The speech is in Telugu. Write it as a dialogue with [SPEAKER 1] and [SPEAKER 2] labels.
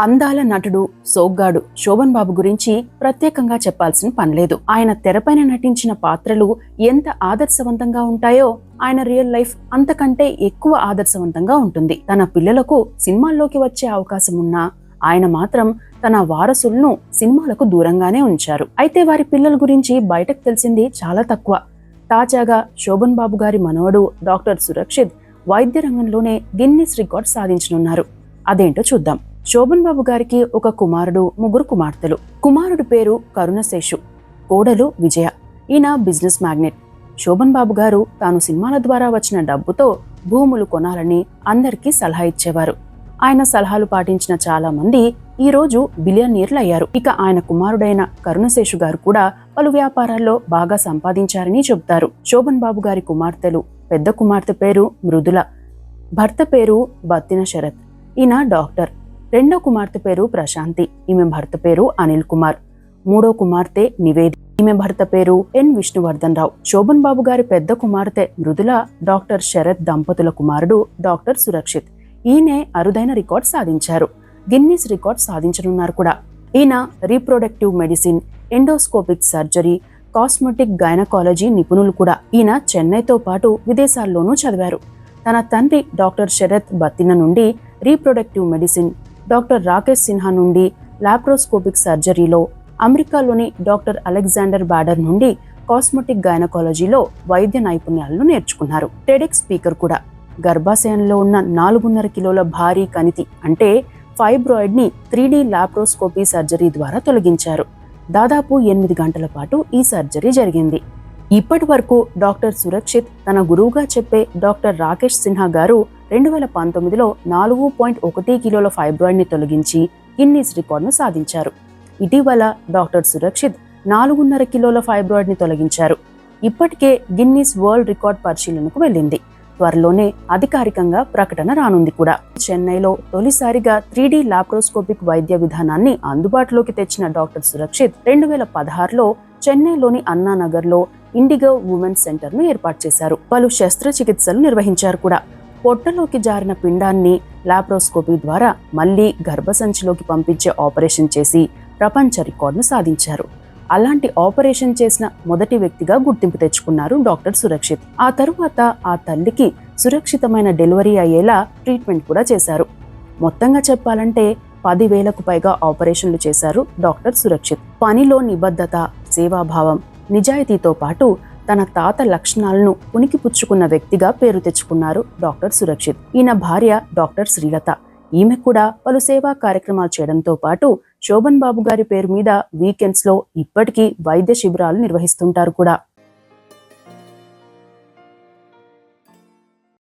[SPEAKER 1] అందాల నటుడు సోగ్గాడు శోభన్ బాబు గురించి ప్రత్యేకంగా చెప్పాల్సిన పనిలేదు. ఆయన తెరపైన నటించిన పాత్రలు ఎంత ఆదర్శవంతంగా ఉంటాయో ఆయన రియల్ లైఫ్ అంతకంటే ఎక్కువ ఆదర్శవంతంగా ఉంటుంది. తన పిల్లలకు సినిమాల్లోకి వచ్చే అవకాశం ఉన్నా ఆయన మాత్రం తన వారసులను సినిమాలకు దూరంగానే ఉంచారు. అయితే వారి పిల్లల గురించి బయటకు తెలిసింది చాలా తక్కువ. తాజాగా శోభన్ బాబు గారి మనవడు డాక్టర్ సురక్షిత్ వైద్య రంగంలోనే గిన్నిస్ రికార్డ్ సాధించనున్నారు. అదేంటో చూద్దాం. శోభన్ బాబు గారికి ఒక కుమారుడు, ముగ్గురు కుమార్తెలు. కుమారుడి పేరు కరుణశేషు, కోడలు విజయ. ఈయన బిజినెస్ మ్యాగ్నెట్. శోభన్ బాబు గారు తాను సినిమాల ద్వారా వచ్చిన డబ్బుతో భూములు కొనాలని అందరికీ సలహా ఇచ్చేవారు. ఆయన సలహాలు పాటించిన చాలా మంది ఈ రోజు బిలియనీర్లు అయ్యారు. ఇక ఆయన కుమారుడైన కరుణశేషు గారు కూడా పలు వ్యాపారాల్లో బాగా సంపాదించారని చెబుతారు. శోభన్ బాబు గారి కుమార్తెలు: పెద్ద కుమార్తె పేరు మృదుల, భర్త పేరు బత్తిన శరత్, ఈయన డాక్టర్. రెండో కుమార్తె పేరు ప్రశాంతి, ఈమె భర్త పేరు అనిల్ కుమార్. మూడో కుమార్తె నివేది, ఈమె భర్త పేరు ఎన్ విష్ణువర్ధన్ రావు. శోభన్ బాబు గారి పెద్ద కుమార్తె మృదుల డాక్టర్ శరత్ దంపతుల కుమారుడు డాక్టర్ సురక్షిత్. ఈయనే అరుదైన రికార్డ్ సాధించారు. గిన్నిస్ రికార్డ్ సాధించనున్నారు కూడా. ఈయన reproductive medicine, endoscopic surgery, cosmetic gynaecology నిపుణులు కూడా. ఈయన చెన్నైతో పాటు విదేశాల్లోనూ చదివారు. తన తండ్రి డాక్టర్ శరత్ బత్తిన నుండి reproductive medicine, doctor Rakesh Sinha నుండి లాప్రోస్కోపిక్ సర్జరీలో, అమెరికాలోని డాక్టర్ అలెగ్జాండర్ బాడర్ నుండి కాస్మెటిక్ గైనకాలజీలో వైద్య నైపుణ్యాలను నేర్చుకున్నారు. టెడెక్స్ స్పీకర్ కూడా. గర్భాశయంలో ఉన్న 4.5 కిలోల భారీ కణితి అంటే ఫైబ్రాయిడ్ ని 3D లాప్రోస్కోపీ సర్జరీ ద్వారా తొలగించారు. దాదాపు 8 గంటల పాటు ఈ సర్జరీ జరిగింది. ఇప్పటి వరకు డాక్టర్ సురక్షిత్ తన గురువుగా చెప్పే డాక్టర్ రాకేష్ సిన్హా గారు 2019లో 4.1 కిలోల ఫైబ్రాయిడ్ ని తొలగించి గిన్నిస్ రికార్డును సాధించారు. ఇటీవల డాక్టర్ సురక్షిత్ 4.5 కిలోల ఫైబ్రాయిడ్ ని తొలగించారు. ఇప్పటికే గిన్నిస్ వరల్డ్ రికార్డ్ పరిశీలనకు వెళ్ళింది. త్వరలోనే అధికారికంగా ప్రకటన రానుంది కూడా. చెన్నైలో తొలిసారిగా 3D లాప్రోస్కోపిక్ వైద్య విధానాన్ని అందుబాటులోకి తెచ్చిన డాక్టర్ సురక్షిత్ 2016లో చెన్నైలోని అన్నానగర్లో ఇండిగో ఉమెన్స్ సెంటర్ ను ఏర్పాటు చేశారు. పలు శస్త్రచికిత్సలు నిర్వహించారు కూడా. పొట్టలోకి జారిన పిండాన్ని లాప్రోస్కోపీ ద్వారా మళ్లీ గర్భసంచిలోకి పంపించే ఆపరేషన్ చేసి ప్రపంచ రికార్డును సాధించారు. అలాంటి ఆపరేషన్ చేసిన మొదటి వ్యక్తిగా గుర్తింపు తెచ్చుకున్నారు డాక్టర్ సురక్షిత్. ఆ తరువాత ఆ తల్లికి సురక్షితమైన డెలివరీ అయ్యేలా ట్రీట్మెంట్ కూడా చేశారు. మొత్తంగా చెప్పాలంటే 10,000కు పైగా ఆపరేషన్లు చేశారు డాక్టర్ సురక్షిత్. పనిలో నిబద్ధత, సేవాభావం, నిజాయితీతో పాటు తన తాత లక్షణాలను పుణికిపుచ్చుకున్న వ్యక్తిగా పేరు తెచ్చుకున్నారు డాక్టర్ సురక్షిత్. ఈయన భార్య డాక్టర్ శ్రీలత. ఈమె కూడా పలు సేవా కార్యక్రమాలు చేయడంతో పాటు శోభన్ బాబు గారి పేరు మీద వీకెండ్స్ లో ఇప్పటికీ వైద్య శిబిరాలు నిర్వహిస్తుంటారు కూడా.